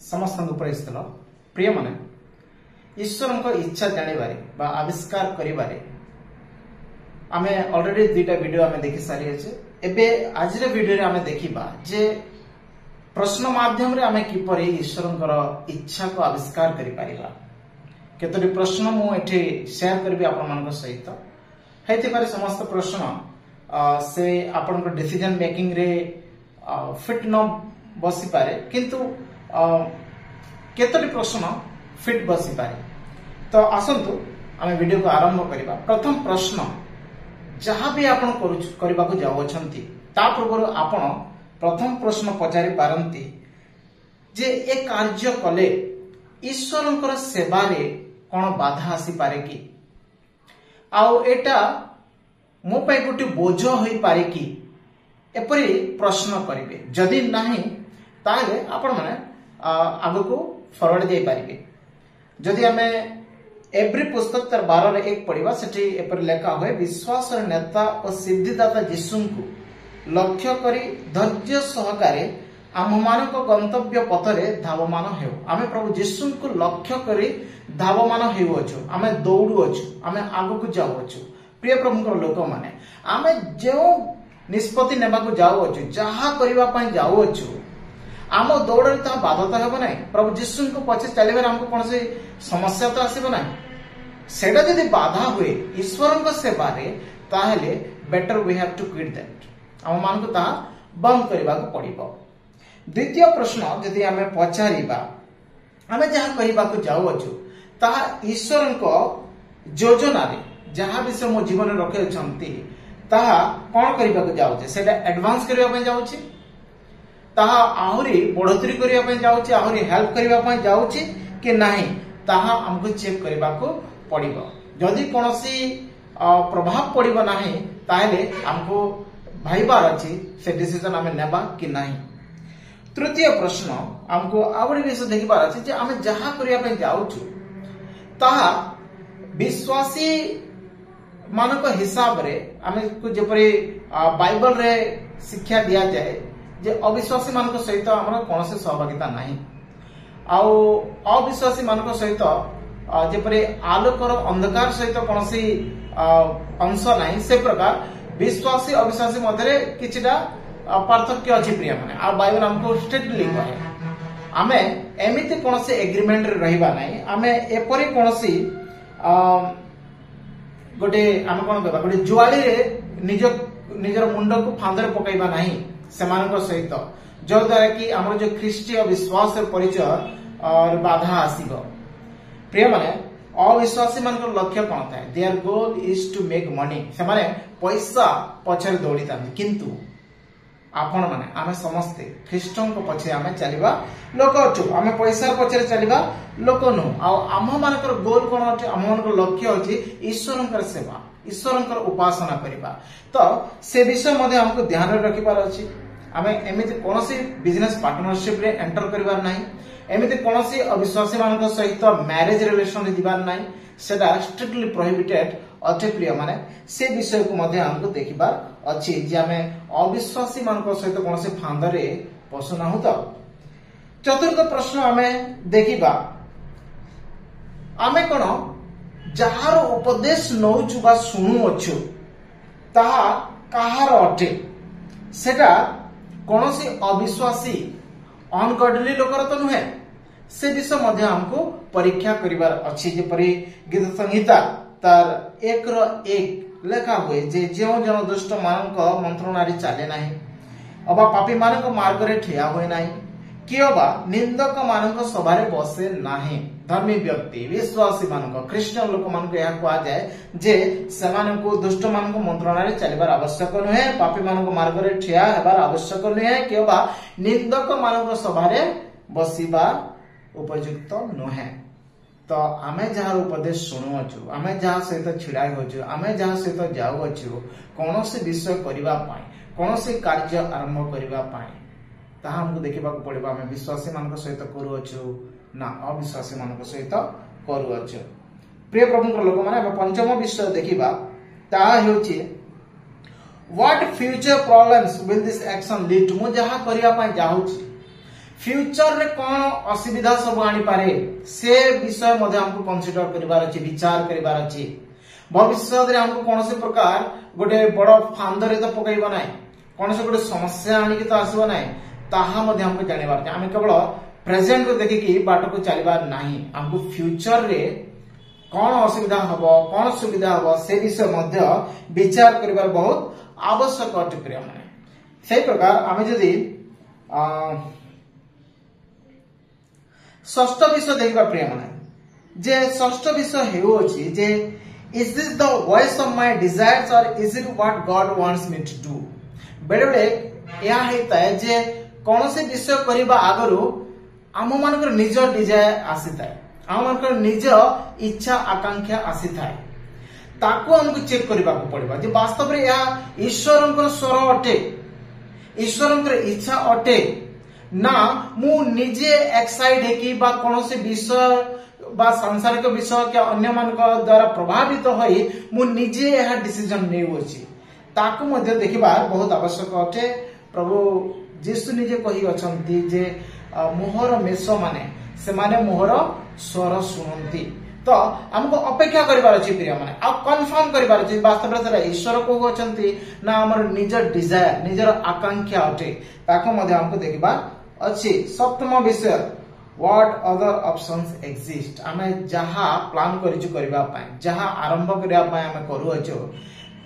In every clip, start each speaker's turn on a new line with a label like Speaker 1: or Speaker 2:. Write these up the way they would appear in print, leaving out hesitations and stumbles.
Speaker 1: समस्त उपरिस्थल प्रिय माने ईश्वर को इच्छा जानिबारे बा आविष्कार करिबारे आमे ऑलरेडी दुईटा वीडियो आमे देखि सारी अछि। एबे आज रे वीडियो रे आमे देखिबा जे प्रश्न माध्यम रे आमे किपरि ईश्वरंकर इच्छा को आविष्कार करि परिबा। केतोटी प्रश्न मु एठी शेयर करबी आपन मानक सहित। हेति पारे समस्त प्रश्न से आपन को डिसीजन मेकिंग रे फिट न बसी पारे, किंतु केतोटी प्रश्न फिट बसी पारे। तो आसंतु आमे वीडियो को आरंभ करिबा। प्रथम प्रश्न जहाँ भी आपण करबा को जाउछंती ता पूर्व आपण प्रथम प्रश्न पचारि पारंती जे ए कार्य कले ईश्वरंकर सेवा रे कोन बाधा आसी पारे कि, आउ एटा मो पे गोटे बोझ होई पारे कि, एपरि प्रश्न करिवे। जदि नाही ताले आपण माने आगो को फॉरवर्ड दे पारिबे। जदि हमें एवरी पुस्तक तर 12 रे 1 पढ़िबा सेठी एपर लेखा होय विश्वास नेता और सिद्धिदाता यीशु को लक्ष्य करी धैर्य सहकारे आममान को गंतव्य पथरे धावमान हेउ। आमे प्रभु यीशु को लक्ष्य करी धावमान हेउ अछु, आमे दौड़ू अछु, आमे आगो को जाउ अछु। प्रिय प्रभु को लोक माने आमे जो निष्पत्ति नेबा को जाउ अछु, जहा करिबा पई जाउ अछु, आम दौड़ ता बाधा तो हेब ना। प्रभु यीशु को पछे चलिबार हमको कौन से समस्या तो आसीब ना। सेटा जदि बाधा हुए ईश्वर को सेवा रे ताहेले better we have to quit that. हम मान को ता बंद करबा को पड़िबो। द्वितीय प्रश्न जदि हमें पचारिबा हमें जहां कहिबा को जाउ अछु ता ईश्वर को योजना रे जहां विषय मो जीवन रे रखे छंती ता कोन करिबा को जाउ छे, सेटा एडवांस करबा पय जाउ छे, ताहा आहुरी बढ़ोतरी करिया पय जाउ छे, आहुरी हेल्प करिया पय जाउ छे कि नाही ताहा हमको चेक करबा को पड़िबो। जदि कोनोसी प्रभाव पड़िबो नाही ताहेले हमको भाईबार अछि से डिसीजन हमें नेबा कि नाही। तृतीय प्रश्न हमको आउरी विषय देखिबार अछि जे हमें जहा करिया पय जाउ छु ताहा विश्वासी मानक हिसाब रे हमें को जेपरि बाइबल रे शिक्षा दिया जाए जे अविश्वासी मानक सहित हमर कोनसे सहभागिता नाही, आउ अविश्वासी मानक सहित जेपरि आलोकर अंधकार सहित कोनसी अंश नाही, से प्रकार विश्वासी अविश्वासी मध्य किछिटा पार्थक्य अछि। प्रिय माने आ बाइबल हमको स्ट्रिक्टली कहे आमे एमिति कोनसी एग्रीमेंट रे रहिबा नाही। आमे एपरि कोनसी गोटे आमे कोन कहबा गोटे जुआली रे निजर मुंड को फांदरे पकाइबा नाही सेमानक सहित, जो द्वारा कि हमर जो ख्रीष्टीय विश्वास परिचय और बाधा आसीबो। प्रिय माने अविश्वासी मानक लक्ष्य कोन थाए, there goal is to make money. से माने पैसा पछरे दौड़ी थांती, किंतु आपण माने आमे समस्ते ख्रीष्टन को पछे आमे चलिबा लोक अछु, आमे पैसा पछरे चलिबा लोक नु। आ आम मानकर गोल कोन अछि, आम मानकर लक्ष्य अछि ईश्वरंकर सेवा, ईश्वरंकर उपासना करिबा। तो से विषय मध्ये हमको ध्यान रखिबार अछि। आमे एमिति कोनोसी बिजनेस पार्टनरशिप रे एंटर करिबार नाही, एमिति कोनोसी अविश्वासी मानक सहित मैरिज रिलेशन रे दिबार नाही, सेटा स्ट्रिक्टली प्रोहिबिटेड अथे। प्रिय माने से विषय को मध्ये हमको देखिबार अछि जे हमें अविश्वासी मानक सहित कोनोसी फांदरे पसु ना होता। चतुर्थ प्रश्न हमें देखिबा आमे कोन जहार उपदेश नौचु बा सुनु अछु ताहा काहार अटे, सेटा कोनोसी अविश्वासी अनगॉडली लोकर तो नुहे। से विषय मध्ये हमको परीक्षा करिबार अछि। जेपरि गीत संहिता तार 1:1 लेखा हुए जे जेउ जन दुष्ट मानक मंत्रणारी चाले नाही, अबा पापी मानक मार्ग रे ठिया होय नाही, कियोबा निंदक मानक सभारे बसे नाही। धर्मी व्यक्ति विश्वासी मानक ख्रीष्टियन लोक मानक या को आ जाए जे समान को दुष्ट मानक मंत्रणारे चलिबार आवश्यक नुहे, पापी मानक मार्ग रे ठिया हेबार आवश्यक नुहे, कियोबा निंदक मानक सभारे बसिबा उपयुक्त नुहे। तो आमे जहार उपदेश सुनु अछु, आमे जहा सहित छिड़ाई होछु, आमे जहा सहित जाउ अछु कोनोसी विषय करिबा पाई, कोनोसी कार्य आरंभ करिबा पाई, ताहा हमको देखिबा को पड़िबा आमे विश्वासी मानक सहित करू अछु ना अविश्वासी मानक सहित करू अछु। प्रिय प्रभु लोक माने पंचम विषय देखिबा ताहा हेउची what future problems will this action lead to. मु जहा करिया पाई जाउची फ्यूचर रे कौन असुविधा सब आनी पारे से विषय मध्य हमको कंसीडर करिवार अछि, विचार करिवार अछि। भविष्य रे हमको कौन से प्रकार गोटे बड़ फांदरे तो पकईबा नै, कौन से गोटे समस्या आनी के तो आसीबा नै, ताहा मध्य हमको जानिबार अछि। हम केवल प्रेजेंट को देखि कि बाट को चलिबार नाही, हमको फ्यूचर रे कौन असुविधा हबो कौन सुविधा हबो से विषय मध्य विचार करिबार बहुत आवश्यक अटे प्रिय माने। से प्रकार आमे जदि षष्ठ विषय देखिबा प्रिय माने जे षष्ठ विषय हेउ अछि जे is this the voice of my desires or is it what God wants me to do. बेले बेले या हेता है जे कौन से विषय करिबा आगरु आम मानकर निज डिजायर आसीताय, आम मानकर निज इच्छा आकांक्षा आसीताय, ताको हमको चेक करबा को पड़िबा जे वास्तव रे या ईश्वरंकर स्वर अटे, ईश्वरंकर इच्छा अटे ना मु निजे एक्साइड है कि बा कौन से विषय बा सांसारिक विषय के अन्य मान द्वारा प्रभावित होई मु निजे यह डिसीजन नेउ अछि, ताको मध्य देखिबा बहुत आवश्यक अटे। प्रभु यीशु निजे कहि अछंती जे मोहर मेष माने से माने मोहर स्वर सुनंती। तो हमको अपेक्षा करिबार अछि प्रिय माने, आ कंफर्म करिबार अछि वास्तव रे तरा ईश्वर को अछंती ना हमर निज डिजायर निजर आकांक्षा अटे, ताको मध्य हमको देखिबार अछि। सप्तम विषय व्हाट अदर ऑप्शंस एक्जिस्ट। आमे जहा प्लान करिछु करिबा पय, जहा आरंभ करिबा पय आमे करू अछो,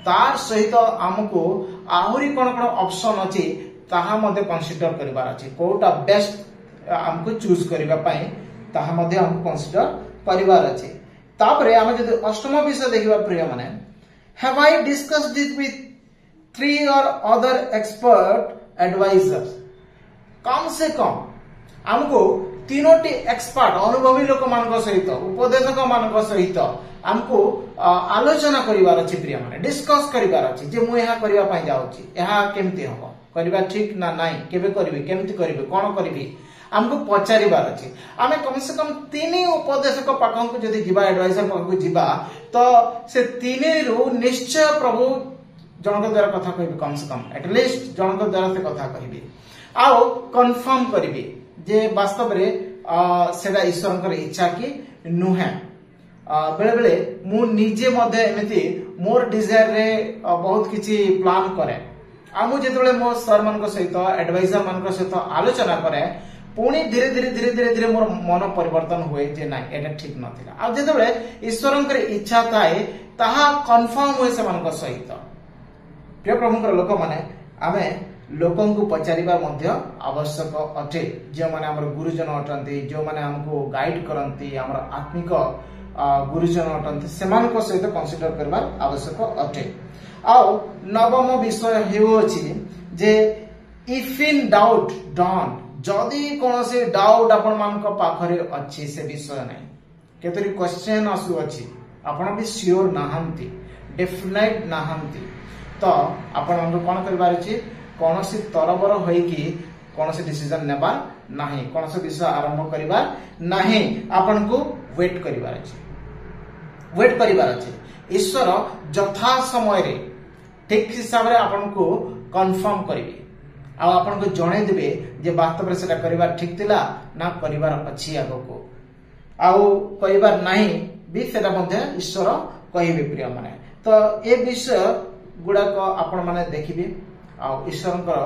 Speaker 1: तार सहित हमको आहुरी कोन कोन ऑप्शन अछि ताहा मध्ये कंसीडर करिबार अछि, कोटा बेस्ट हमको चूज करिबा पय ताहा मध्ये हमको कंसीडर करिबार अछि। तापरे आमे जदि अष्टम विषय देखिबा प्रिय माने have I discussed it with 3 और अदर एक्सपर्ट एडवाइजर्स। कम से कम हमको तीनोटी एक्सपर्ट अनुभवी लोक मान सहित उपदेशक मान सहित हमको आलोचना करिवार अछि प्रिय माने, डिस्कस करिवार अछि जे मु यहा करिवा पय जाउची, यहा केमती हबो, करिवा ठीक ना नाही, केबे करिवे, केमती करिवे, कोन करिवे, हमको पचारिबार अछि। आमे कम से कम 3 उपदेशक पाखन को जदि जिबा, एडवाइजर पाखन को जिबा, तो से 3 रु निश्चय प्रभु जनक द्वारा कथा कहिबे, कम से कम एटलीस्ट जनक द्वारा से कथा कहिबे आउ कंफर्म करिबे जे वास्तव रे सेडा ईश्वरंकर इच्छा की नुहे। बेले बेले मु निजे मध्ये एमिति मोर डिजायर रे बहुत किछि प्लान करे, आ मु जेतबेले मो सर मान सहित एडवाइजर मान सहित आलोचना करे, पुणी धीरे धीरे धीरे धीरे धीरे मोर मन परिवर्तन हुए जे ना एटा ठीक नथिला। आ जेतबेले ईश्वरंकर इच्छा थाए ताहा कंफर्म हुए से मान सहित। प्रिय प्रभुकर लोक माने आमे लोकन को पचारिबा मध्य आवश्यक अटे, जो माने हमर गुरुजन अटंती, जो माने हमको गाइड करंती, हमर आत्मिक गुरुजन अटंती, सेमान को सहित कंसीडर करबा आवश्यक अटे। आउ नवम विषय हेउ अछि जे इफ इन डाउट डोंट। जदि कोनोसी डाउट आपण मान को पाखरे अछि से विषय नै, केतरी क्वेश्चन आसु अछि, आपण भी श्योर नाहंती, डेफिनेट नाहंती, तो आपण हमको कोन करबार अछि, कोनोसी तरबर होई कि कोनोसी डिसीजन नेबा नाही, कोनोसी विषय आरंभ करिबा नाही, आपण को वेट करिबार अछि, वेट करिबार अछि। ईश्वर यथा समय रे ठीक हिसाब रे आपण को कंफर्म करिवे, आ आपण को जणे देबे जे वास्तव रे सेटा करिबार ठीक थिला ना करिबार अछि आगो को, आउ करिबार नाही भी सेटा मध्ये ईश्वर कहिबे प्रिय माने। तो ए विषय गुडा को आपण माने देखिबे, आ ईश्वरंकर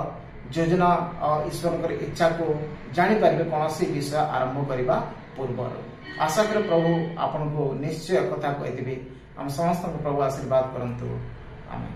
Speaker 1: योजना ईश्वरंकर इच्छा को जानि पारिबे कोनोसी विषय आरंभ करिबा पूर्व। आशा करे प्रभु आपण को निश्चय कथा कहि देबे। हम समस्त प्रभु आशीर्वाद करंतु। आमेन।